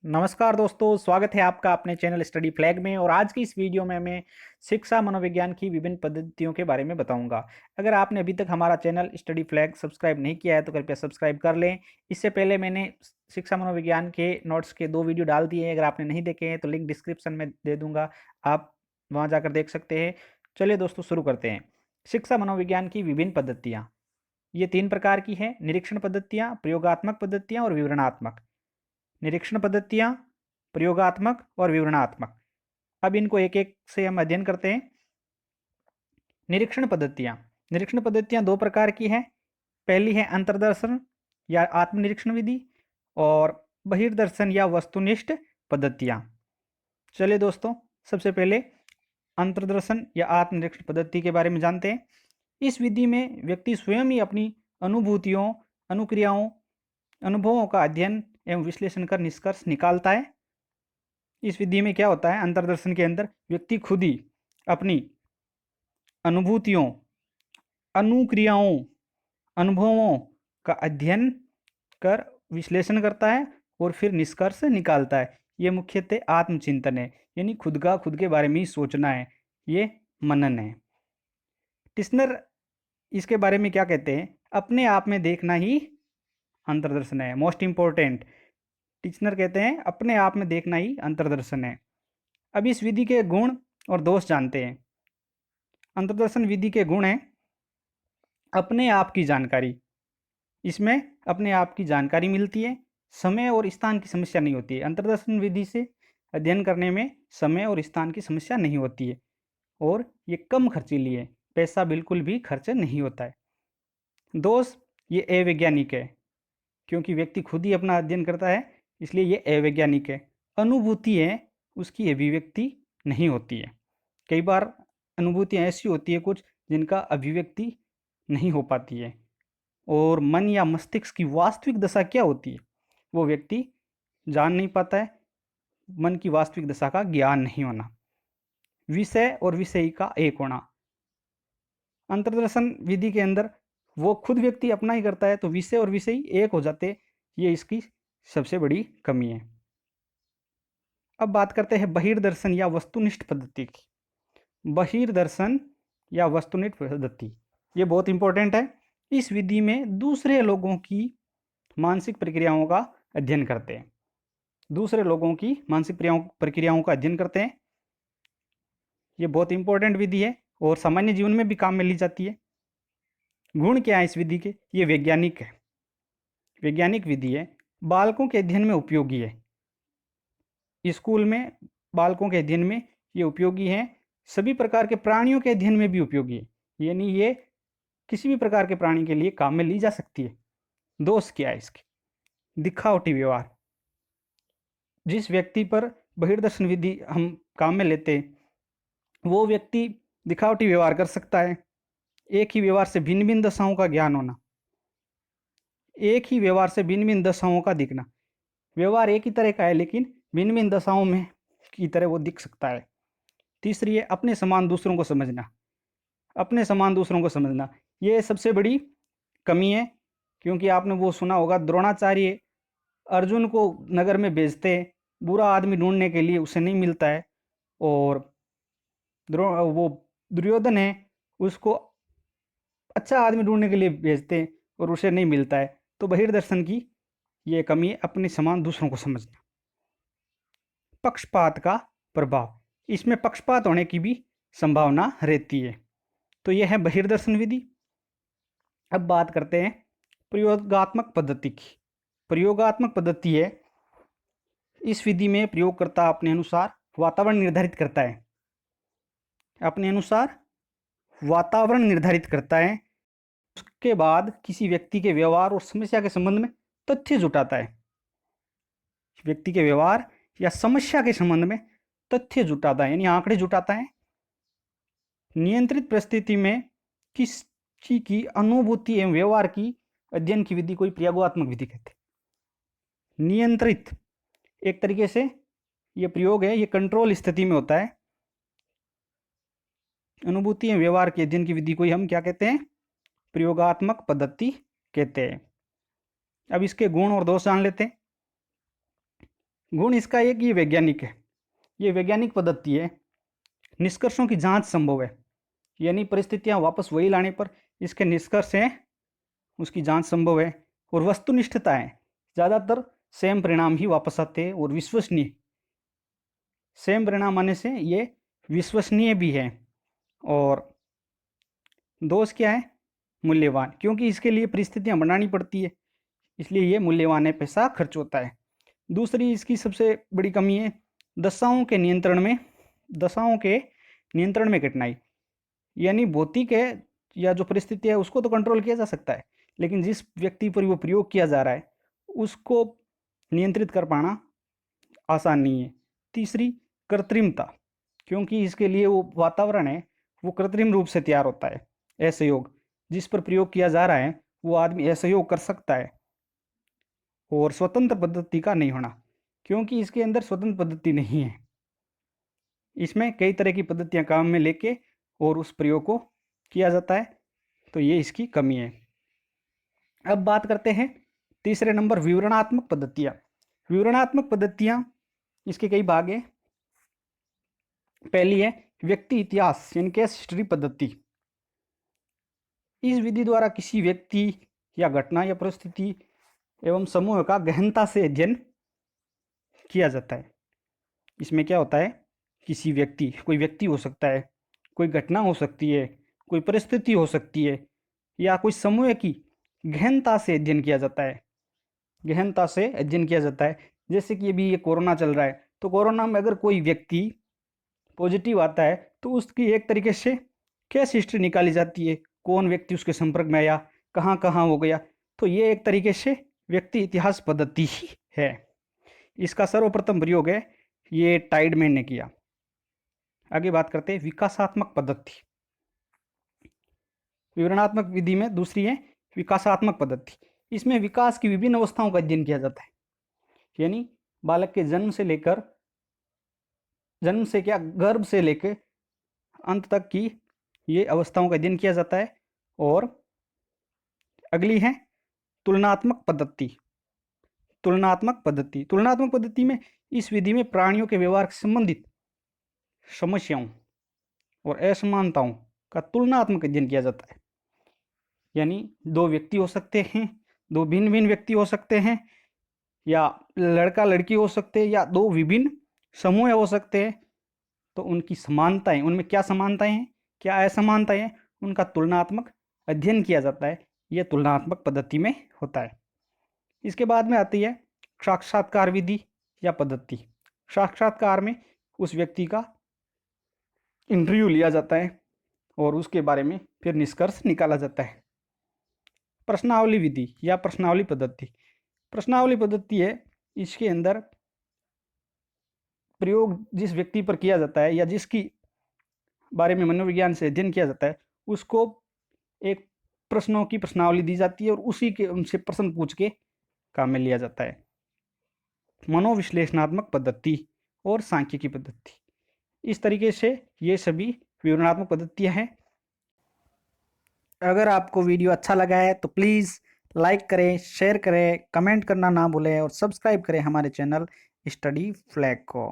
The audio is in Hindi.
नमस्कार दोस्तों, स्वागत है आपका अपने चैनल स्टडी फ्लैग में। और आज की इस वीडियो में मैं शिक्षा मनोविज्ञान की विभिन्न पद्धतियों के बारे में बताऊंगा। अगर आपने अभी तक हमारा चैनल स्टडी फ्लैग सब्सक्राइब नहीं किया है तो कृपया सब्सक्राइब कर लें। इससे पहले मैंने शिक्षा मनोविज्ञान के नोट्स के 2 वीडियो डाल दिए हैं। अगर आपने नहीं देखे हैं तो लिंक डिस्क्रिप्शन में दे दूंगा, आप वहाँ जाकर देख सकते हैं। चलिए दोस्तों, शुरू करते हैं। शिक्षा मनोविज्ञान की विभिन्न पद्धतियाँ ये 3 प्रकार की हैं: निरीक्षण पद्धतियाँ, प्रयोगात्मक पद्धतियाँ और विवरणात्मक। निरीक्षण पद्धतियाँ, प्रयोगात्मक और विवरणात्मक। अब इनको एक एक से हम अध्ययन करते हैं। निरीक्षण पद्धतियाँ 2 प्रकार की हैं। पहली है अंतर्दर्शन या आत्मनिरीक्षण विधि और बहिर्दर्शन या वस्तुनिष्ठ पद्धतियाँ। चलिए दोस्तों, सबसे पहले अंतर्दर्शन या आत्मनिरीक्षण पद्धति के बारे में जानते हैं। इस विधि में व्यक्ति स्वयं ही अपनी अनुभूतियों, अनुक्रियाओं, अनुभवों का अध्ययन एवं विश्लेषण कर निष्कर्ष निकालता है। इस विधि में क्या होता है, अंतर्दर्शन के अंदर व्यक्ति खुद ही अपनी अनुभूतियों, अनुक्रियाओं, अनुभवों का अध्ययन कर विश्लेषण करता है और फिर निष्कर्ष निकालता है। ये मुख्यतः आत्मचिंतन है, यानी खुद के बारे में ही सोचना है। ये मनन है। टिस्नर इसके बारे में क्या कहते हैं, अपने आप में देखना ही अंतर्दर्शन है। मोस्ट इंपॉर्टेंट, टिस्नर कहते हैं अपने आप में देखना ही अंतर्दर्शन है। अब इस विधि के गुण और दोष जानते हैं। अंतर्दर्शन विधि के गुण हैं अपने आप की जानकारी। इसमें अपने आप की जानकारी मिलती है, समय और स्थान की समस्या नहीं होती है। अंतर्दर्शन विधि से अध्ययन करने में समय और स्थान की समस्या नहीं होती है और ये कम खर्चीली है, पैसा बिल्कुल भी खर्च नहीं होता है। दोष, ये अवैज्ञानिक है, क्योंकि व्यक्ति खुद ही अपना अध्ययन करता है, इसलिए ये अवैज्ञानिक है। अनुभूति है, उसकी अभिव्यक्ति नहीं होती है। कई बार अनुभूतियाँ ऐसी होती है कुछ जिनका अभिव्यक्ति नहीं हो पाती है। और मन या मस्तिष्क की वास्तविक दशा क्या होती है वो व्यक्ति जान नहीं पाता है। मन की वास्तविक दशा का ज्ञान नहीं होना। विषय और विषयी का एक होना। अंतर्दर्शन विधि के अंदर वो खुद व्यक्ति अपना ही करता है तो विषय और विषयी एक हो जाते, ये इसकी सबसे बड़ी कमी है। अब बात करते हैं बहिर्दर्शन या वस्तुनिष्ठ पद्धति की। बहिर्दर्शन या वस्तुनिष्ठ पद्धति ये बहुत इंपॉर्टेंट है। इस विधि में दूसरे लोगों की मानसिक प्रक्रियाओं का अध्ययन करते हैं। दूसरे लोगों की मानसिक प्रक्रियाओं का अध्ययन करते हैं। ये बहुत इंपॉर्टेंट विधि है और सामान्य जीवन में भी काम में ली जाती है। गुण क्या है इस विधि के, ये वैज्ञानिक है, वैज्ञानिक विधि है। बालकों के अध्ययन में उपयोगी है। स्कूल में बालकों के अध्ययन में ये उपयोगी है। सभी प्रकार के प्राणियों के अध्ययन में भी उपयोगी है, यानी ये किसी भी प्रकार के प्राणी के लिए काम में ली जा सकती है। दोष क्या है इसके, दिखावटी व्यवहार। जिस व्यक्ति पर बहिर्दर्शन विधि हम काम में लेते हैं वो व्यक्ति दिखावटी व्यवहार कर सकता है। एक ही व्यवहार से भिन्न भिन्न दशाओं का ज्ञान होना, एक ही व्यवहार से भिन्न भिन्न दशाओं का दिखना। व्यवहार एक ही तरह का है लेकिन भिन्न भिन्न दशाओं में की तरह वो दिख सकता है। तीसरी है अपने समान दूसरों को समझना। अपने समान दूसरों को समझना ये सबसे बड़ी कमी है, क्योंकि आपने वो सुना होगा, द्रोणाचार्य अर्जुन को नगर में भेजते बुरा आदमी ढूंढने के लिए, उसे नहीं मिलता है। और वो दुर्योधन है, उसको अच्छा आदमी ढूंढने के लिए भेजते हैं और उसे नहीं मिलता है। तो बहिर्दर्शन की ये कमी है, अपने समान दूसरों को समझना। पक्षपात का प्रभाव, इसमें पक्षपात होने की भी संभावना रहती है। तो यह है बहिर्दर्शन विधि। अब बात करते हैं प्रयोगात्मक पद्धति की। प्रयोगात्मक पद्धति है, इस विधि में प्रयोगकर्ता अपने अनुसार वातावरण निर्धारित करता है। अपने अनुसार वातावरण निर्धारित करता है। उसके बाद किसी व्यक्ति के व्यवहार और समस्या के संबंध में तथ्य जुटाता है। व्यक्ति के व्यवहार या समस्या के संबंध में तथ्य जुटाता है, यानी आंकड़े जुटाता है। नियंत्रित परिस्थिति में किसी की अनुभूति एवं व्यवहार की अध्ययन की विधि को प्रयोगात्मक विधि कहते हैं। नियंत्रित एक तरीके से ये प्रयोग है, ये कंट्रोल स्थिति में होता है। अनुभूति एवं व्यवहार के अध्ययन की विधि को हम क्या कहते हैं, प्रयोगात्मक पद्धति कहते हैं। अब इसके गुण और दोष जान लेते हैं। गुण इसका एक ये वैज्ञानिक है, ये वैज्ञानिक पद्धति है। निष्कर्षों की जांच संभव है, यानी परिस्थितियां वापस वही लाने पर इसके निष्कर्ष हैं, उसकी जांच संभव है। और वस्तुनिष्ठता है, ज़्यादातर सेम परिणाम ही वापस आते हैं और विश्वसनीय। सेम परिणाम आने से ये विश्वसनीय भी है। और दोष क्या है? मूल्यवान, क्योंकि इसके लिए परिस्थितियां बनानी पड़ती है, इसलिए ये मूल्यवान है, पैसा खर्च होता है। दूसरी इसकी सबसे बड़ी कमी है दशाओं के नियंत्रण में कठिनाई। यानी भौतिक है या जो परिस्थिति है उसको तो कंट्रोल किया जा सकता है, लेकिन जिस व्यक्ति पर वो प्रयोग किया जा रहा है उसको नियंत्रित कर पाना आसान नहीं है। तीसरी कृत्रिमता, क्योंकि इसके लिए वो वातावरण है वो कृत्रिम रूप से तैयार होता है। असहयोग, जिस पर प्रयोग किया जा रहा है वो आदमी असहयोग कर सकता है। और स्वतंत्र पद्धति का नहीं होना, क्योंकि इसके अंदर स्वतंत्र पद्धति नहीं है, इसमें कई तरह की पद्धतियां काम में लेके और उस प्रयोग को किया जाता है, तो ये इसकी कमी है। अब बात करते हैं तीसरे नंबर विवरणात्मक पद्धतियां। विवरणात्मक पद्धतियां इसके कई भाग हैं। पहली है व्यक्ति इतिहास यानी केस हिस्ट्री पद्धति। इस विधि द्वारा किसी व्यक्ति या घटना या परिस्थिति एवं समूह का गहनता से अध्ययन किया जाता है। इसमें क्या होता है, किसी व्यक्ति, कोई व्यक्ति हो सकता है, कोई घटना हो सकती है, कोई परिस्थिति हो सकती है, या कोई समूह की गहनता से अध्ययन किया जाता है। गहनता से अध्ययन किया जाता है। जैसे कि अभी ये कोरोना चल रहा है, तो कोरोना में अगर कोई व्यक्ति पॉजिटिव आता है तो उसकी एक तरीके से केस हिस्ट्री निकाली जाती है, कौन व्यक्ति उसके संपर्क में आया, कहाँ कहाँ हो गया। तो ये एक तरीके से व्यक्ति इतिहास पद्धति ही है। इसका सर्वप्रथम प्रयोग है ये टाइडमैन ने किया। आगे बात करते हैं विकासात्मक पद्धति। विवरणात्मक विधि में दूसरी है विकासात्मक पद्धति। इसमें विकास की विभिन्न अवस्थाओं का अध्ययन किया जाता है, यानी बालक के जन्म से क्या, गर्भ से लेकर अंत तक की ये अवस्थाओं का अध्ययन किया जाता है। और अगली है तुलनात्मक पद्धति। तुलनात्मक पद्धति में इस विधि में प्राणियों के व्यवहार से संबंधित समस्याओं और असमानताओं का तुलनात्मक अध्ययन किया जाता है। यानी दो व्यक्ति हो सकते हैं, दो भिन्न भिन्न व्यक्ति हो सकते हैं, या लड़का लड़की हो सकते हैं, या दो विभिन्न समूह हो सकते हैं। तो उनकी समानताएं, उनमें क्या समानताएं हैं, क्या असमानताएं हैं, उनका तुलनात्मक अध्ययन किया जाता है। यह तुलनात्मक पद्धति में होता है। इसके बाद में आती है साक्षात्कार विधि या पद्धति। साक्षात्कार में उस व्यक्ति का इंटरव्यू लिया जाता है और उसके बारे में फिर निष्कर्ष निकाला जाता है। प्रश्नावली विधि या प्रश्नावली पद्धति। प्रश्नावली पद्धति है, इसके अंदर प्रयोग जिस व्यक्ति पर किया जाता है या जिसकी बारे में मनोविज्ञान से अध्ययन किया जाता है उसको एक प्रश्नों की प्रश्नावली दी जाती है और उसी के उनसे प्रश्न पूछ के काम में लिया जाता है। मनोविश्लेषणात्मक पद्धति और सांख्यिकी पद्धति, इस तरीके से ये सभी विवरणात्मक पद्धतियां हैं। अगर आपको वीडियो अच्छा लगा है तो प्लीज़ लाइक करें, शेयर करें, कमेंट करना ना भूलें और सब्सक्राइब करें हमारे चैनल स्टडी फ्लैग को।